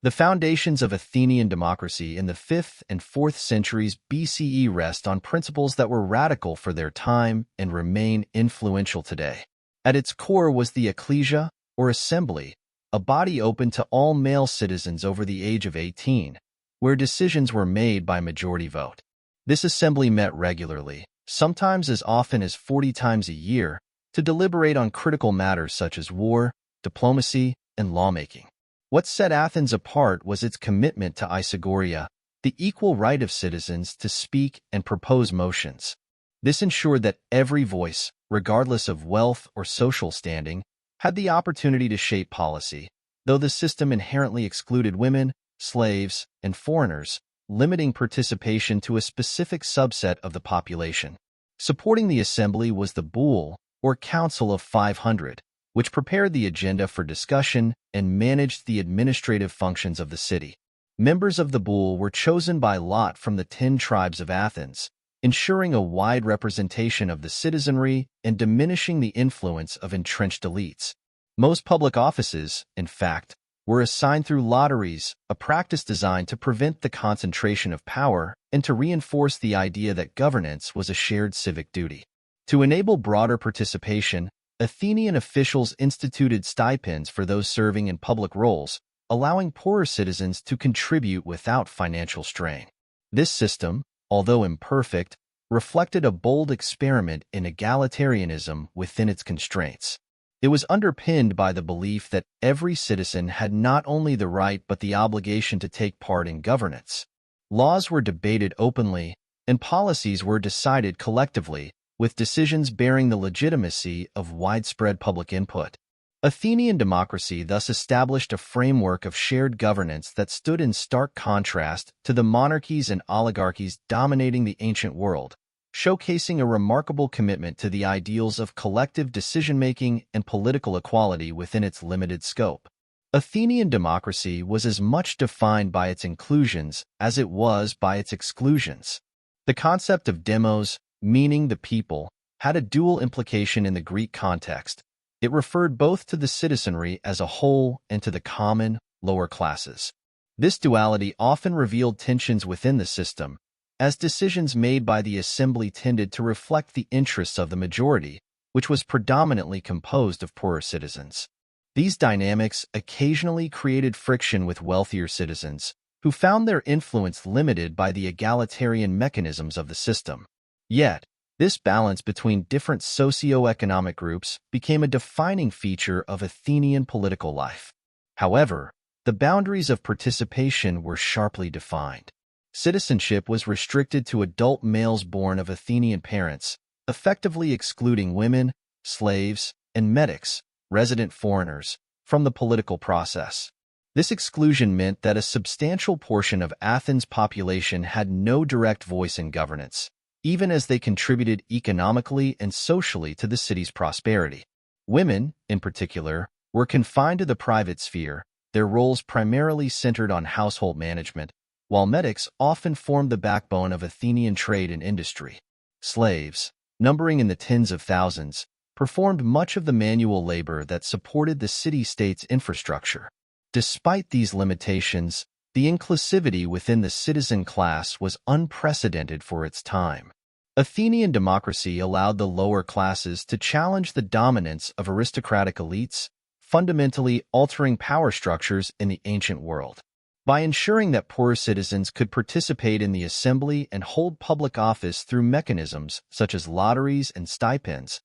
The foundations of Athenian democracy in the 5th and 4th centuries BCE rest on principles that were radical for their time and remain influential today. At its core was the ecclesia, or assembly, a body open to all male citizens over the age of 18, where decisions were made by majority vote. This assembly met regularly, sometimes as often as 40 times a year, to deliberate on critical matters such as war, diplomacy, and lawmaking. What set Athens apart was its commitment to isagoria, the equal right of citizens to speak and propose motions. This ensured that every voice, regardless of wealth or social standing, had the opportunity to shape policy, though the system inherently excluded women, slaves, and foreigners, limiting participation to a specific subset of the population. Supporting the assembly was the Bull, or Council of 500, which prepared the agenda for discussion and managed the administrative functions of the city. Members of the Bull were chosen by lot from the 10 tribes of Athens, ensuring a wide representation of the citizenry and diminishing the influence of entrenched elites. Most public offices, in fact, were assigned through lotteries, a practice designed to prevent the concentration of power and to reinforce the idea that governance was a shared civic duty. To enable broader participation, Athenian officials instituted stipends for those serving in public roles, allowing poorer citizens to contribute without financial strain. This system, although imperfect, reflected a bold experiment in egalitarianism within its constraints. It was underpinned by the belief that every citizen had not only the right but the obligation to take part in governance. Laws were debated openly, and policies were decided collectively, with decisions bearing the legitimacy of widespread public input. Athenian democracy thus established a framework of shared governance that stood in stark contrast to the monarchies and oligarchies dominating the ancient world, showcasing a remarkable commitment to the ideals of collective decision-making and political equality within its limited scope. Athenian democracy was as much defined by its inclusions as it was by its exclusions. The concept of demos, meaning the people, had a dual implication in the Greek context. It referred both to the citizenry as a whole and to the common, lower classes. This duality often revealed tensions within the system, as decisions made by the assembly tended to reflect the interests of the majority, which was predominantly composed of poorer citizens. These dynamics occasionally created friction with wealthier citizens, who found their influence limited by the egalitarian mechanisms of the system. Yet, this balance between different socio-economic groups became a defining feature of Athenian political life. However, the boundaries of participation were sharply defined. Citizenship was restricted to adult males born of Athenian parents, effectively excluding women, slaves, and metics, resident foreigners, from the political process. This exclusion meant that a substantial portion of Athens' population had no direct voice in governance, even as they contributed economically and socially to the city's prosperity. Women, in particular, were confined to the private sphere, their roles primarily centered on household management, while metics often formed the backbone of Athenian trade and industry. Slaves, numbering in the tens of thousands, performed much of the manual labor that supported the city-state's infrastructure. Despite these limitations, the inclusivity within the citizen class was unprecedented for its time. Athenian democracy allowed the lower classes to challenge the dominance of aristocratic elites, fundamentally altering power structures in the ancient world. By ensuring that poorer citizens could participate in the assembly and hold public office through mechanisms such as lotteries and stipends,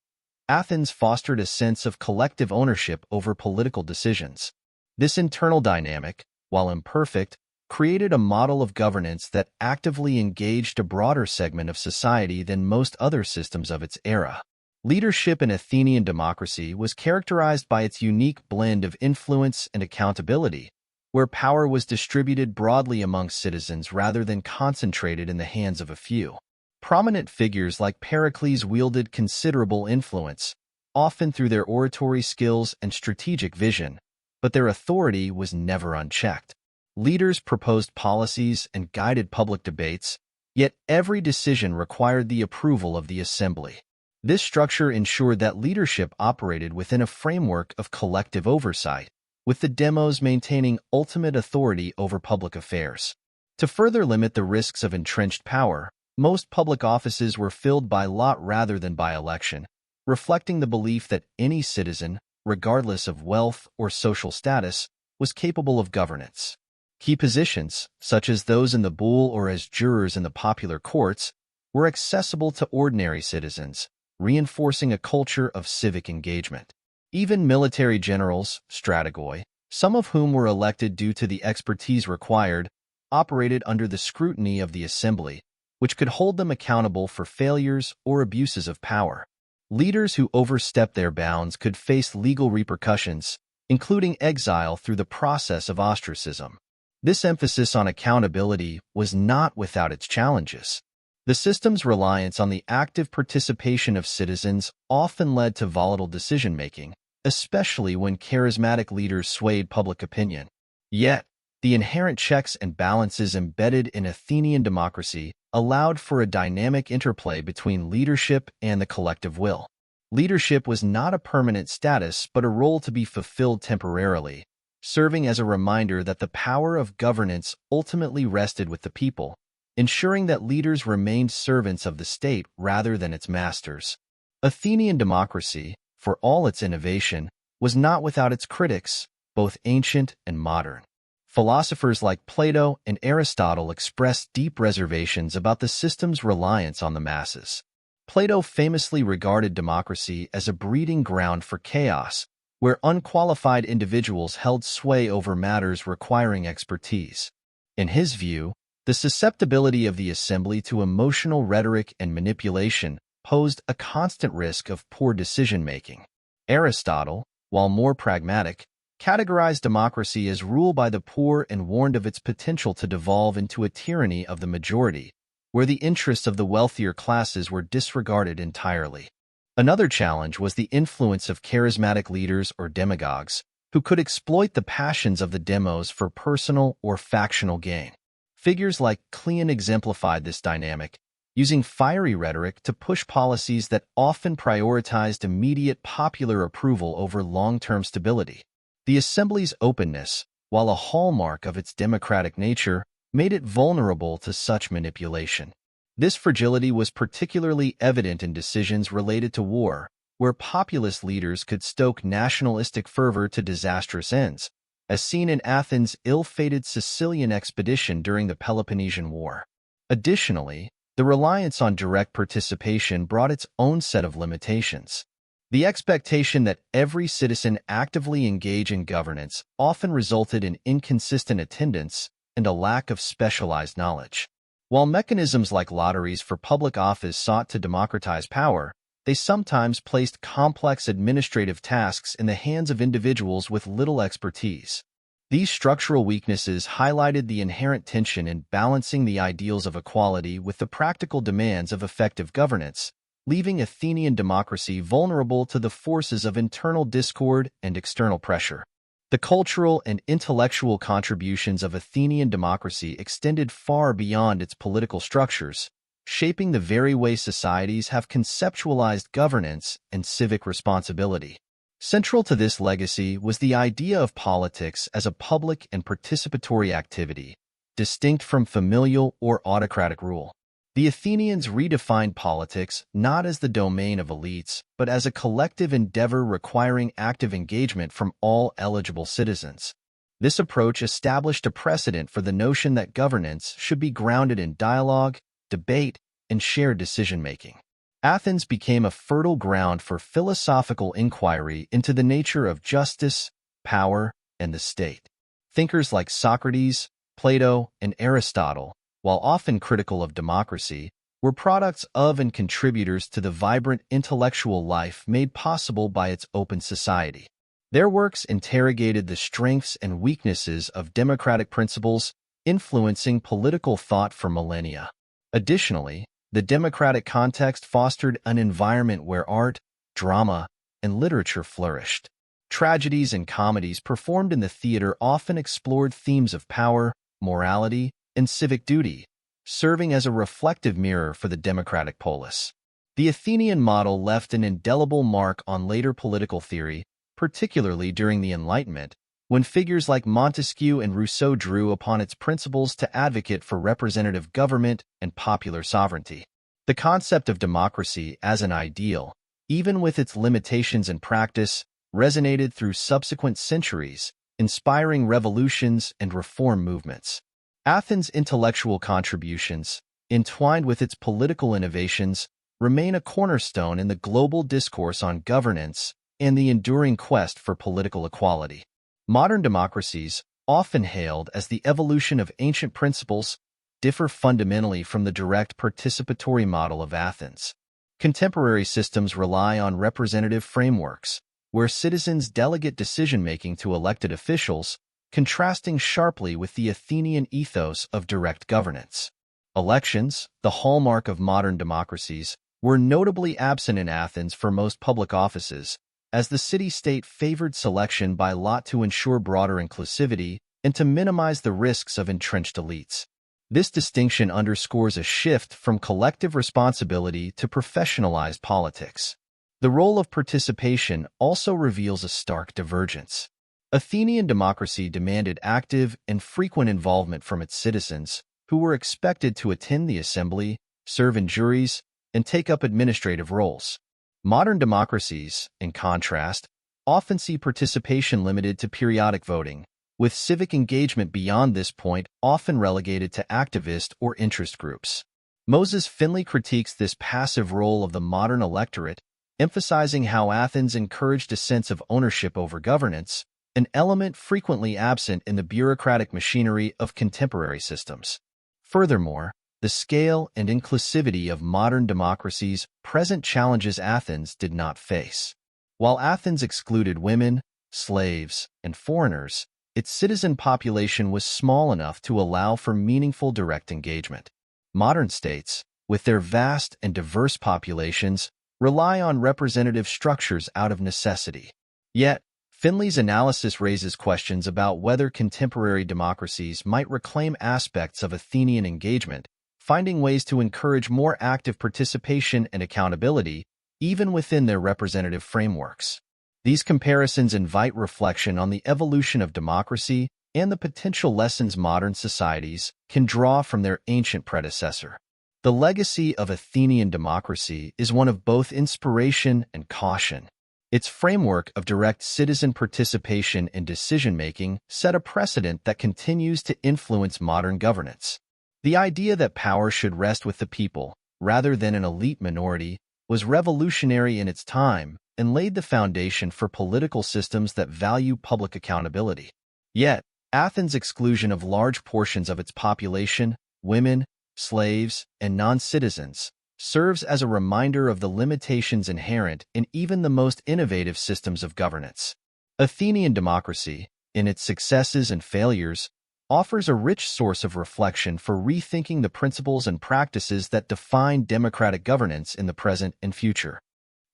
Athens fostered a sense of collective ownership over political decisions. This internal dynamic, while imperfect, created a model of governance that actively engaged a broader segment of society than most other systems of its era. Leadership in Athenian democracy was characterized by its unique blend of influence and accountability, where power was distributed broadly among citizens rather than concentrated in the hands of a few. Prominent figures like Pericles wielded considerable influence, often through their oratory skills and strategic vision, but their authority was never unchecked. Leaders proposed policies and guided public debates, yet every decision required the approval of the assembly. This structure ensured that leadership operated within a framework of collective oversight, with the demos maintaining ultimate authority over public affairs. To further limit the risks of entrenched power, most public offices were filled by lot rather than by election, reflecting the belief that any citizen, regardless of wealth or social status, was capable of governance. Key positions, such as those in the bull or as jurors in the popular courts, were accessible to ordinary citizens, reinforcing a culture of civic engagement. Even military generals, strategoi, some of whom were elected due to the expertise required, operated under the scrutiny of the assembly, which could hold them accountable for failures or abuses of power. Leaders who overstepped their bounds could face legal repercussions, including exile through the process of ostracism. This emphasis on accountability was not without its challenges. The system's reliance on the active participation of citizens often led to volatile decision-making, especially when charismatic leaders swayed public opinion. Yet, the inherent checks and balances embedded in Athenian democracy allowed for a dynamic interplay between leadership and the collective will. Leadership was not a permanent status but a role to be fulfilled temporarily, serving as a reminder that the power of governance ultimately rested with the people, ensuring that leaders remained servants of the state rather than its masters. Athenian democracy, for all its innovation, was not without its critics, both ancient and modern. Philosophers like Plato and Aristotle expressed deep reservations about the system's reliance on the masses. Plato famously regarded democracy as a breeding ground for chaos, where unqualified individuals held sway over matters requiring expertise. In his view, the susceptibility of the assembly to emotional rhetoric and manipulation posed a constant risk of poor decision-making. Aristotle, while more pragmatic, categorized democracy as rule by the poor and warned of its potential to devolve into a tyranny of the majority, where the interests of the wealthier classes were disregarded entirely. Another challenge was the influence of charismatic leaders or demagogues, who could exploit the passions of the demos for personal or factional gain. Figures like Cleon exemplified this dynamic, using fiery rhetoric to push policies that often prioritized immediate popular approval over long-term stability. The assembly's openness, while a hallmark of its democratic nature, made it vulnerable to such manipulation. This fragility was particularly evident in decisions related to war, where populist leaders could stoke nationalistic fervor to disastrous ends, as seen in Athens' ill-fated Sicilian expedition during the Peloponnesian War. Additionally, the reliance on direct participation brought its own set of limitations. The expectation that every citizen actively engage in governance often resulted in inconsistent attendance and a lack of specialized knowledge. While mechanisms like lotteries for public office sought to democratize power, they sometimes placed complex administrative tasks in the hands of individuals with little expertise. These structural weaknesses highlighted the inherent tension in balancing the ideals of equality with the practical demands of effective governance, leaving Athenian democracy vulnerable to the forces of internal discord and external pressure. The cultural and intellectual contributions of Athenian democracy extended far beyond its political structures, shaping the very way societies have conceptualized governance and civic responsibility. Central to this legacy was the idea of politics as a public and participatory activity, distinct from familial or autocratic rule. The Athenians redefined politics not as the domain of elites, but as a collective endeavor requiring active engagement from all eligible citizens. This approach established a precedent for the notion that governance should be grounded in dialogue, debate, and shared decision-making. Athens became a fertile ground for philosophical inquiry into the nature of justice, power, and the state. Thinkers like Socrates, Plato, and Aristotle, while often critical of democracy, were products of and contributors to the vibrant intellectual life made possible by its open society. Their works interrogated the strengths and weaknesses of democratic principles, influencing political thought for millennia. Additionally, the democratic context fostered an environment where art, drama, and literature flourished. Tragedies and comedies performed in the theater often explored themes of power, morality, and civic duty, serving as a reflective mirror for the democratic polis. The Athenian model left an indelible mark on later political theory, particularly during the Enlightenment, when figures like Montesquieu and Rousseau drew upon its principles to advocate for representative government and popular sovereignty. The concept of democracy as an ideal, even with its limitations in practice, resonated through subsequent centuries, inspiring revolutions and reform movements. Athens' intellectual contributions, entwined with its political innovations, remain a cornerstone in the global discourse on governance and the enduring quest for political equality. Modern democracies, often hailed as the evolution of ancient principles, differ fundamentally from the direct participatory model of Athens. Contemporary systems rely on representative frameworks, where citizens delegate decision-making to elected officials, contrasting sharply with the Athenian ethos of direct governance. Elections, the hallmark of modern democracies, were notably absent in Athens for most public offices, as the city-state favored selection by lot to ensure broader inclusivity and to minimize the risks of entrenched elites. This distinction underscores a shift from collective responsibility to professionalized politics. The role of participation also reveals a stark divergence. Athenian democracy demanded active and frequent involvement from its citizens, who were expected to attend the assembly, serve in juries, and take up administrative roles. Modern democracies, in contrast, often see participation limited to periodic voting, with civic engagement beyond this point often relegated to activist or interest groups. Moses Finley critiques this passive role of the modern electorate, emphasizing how Athens encouraged a sense of ownership over governance, an element frequently absent in the bureaucratic machinery of contemporary systems. Furthermore, the scale and inclusivity of modern democracies present challenges Athens did not face. While Athens excluded women, slaves, and foreigners, its citizen population was small enough to allow for meaningful direct engagement. Modern states, with their vast and diverse populations, rely on representative structures out of necessity. Yet, Finley's analysis raises questions about whether contemporary democracies might reclaim aspects of Athenian engagement, finding ways to encourage more active participation and accountability, even within their representative frameworks. These comparisons invite reflection on the evolution of democracy and the potential lessons modern societies can draw from their ancient predecessor. The legacy of Athenian democracy is one of both inspiration and caution. Its framework of direct citizen participation in decision-making set a precedent that continues to influence modern governance. The idea that power should rest with the people, rather than an elite minority, was revolutionary in its time and laid the foundation for political systems that value public accountability. Yet, Athens' exclusion of large portions of its population, women, slaves, and non-citizens, serves as a reminder of the limitations inherent in even the most innovative systems of governance. Athenian democracy, in its successes and failures, offers a rich source of reflection for rethinking the principles and practices that define democratic governance in the present and future.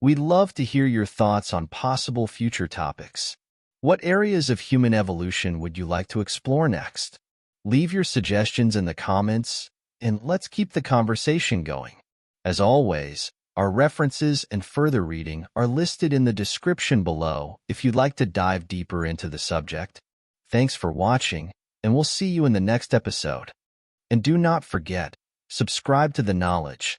We'd love to hear your thoughts on possible future topics. What areas of human evolution would you like to explore next? Leave your suggestions in the comments, and let's keep the conversation going. As always, our references and further reading are listed in the description below if you'd like to dive deeper into the subject. Thanks for watching, and we'll see you in the next episode. And do not forget, subscribe to The Knowledge,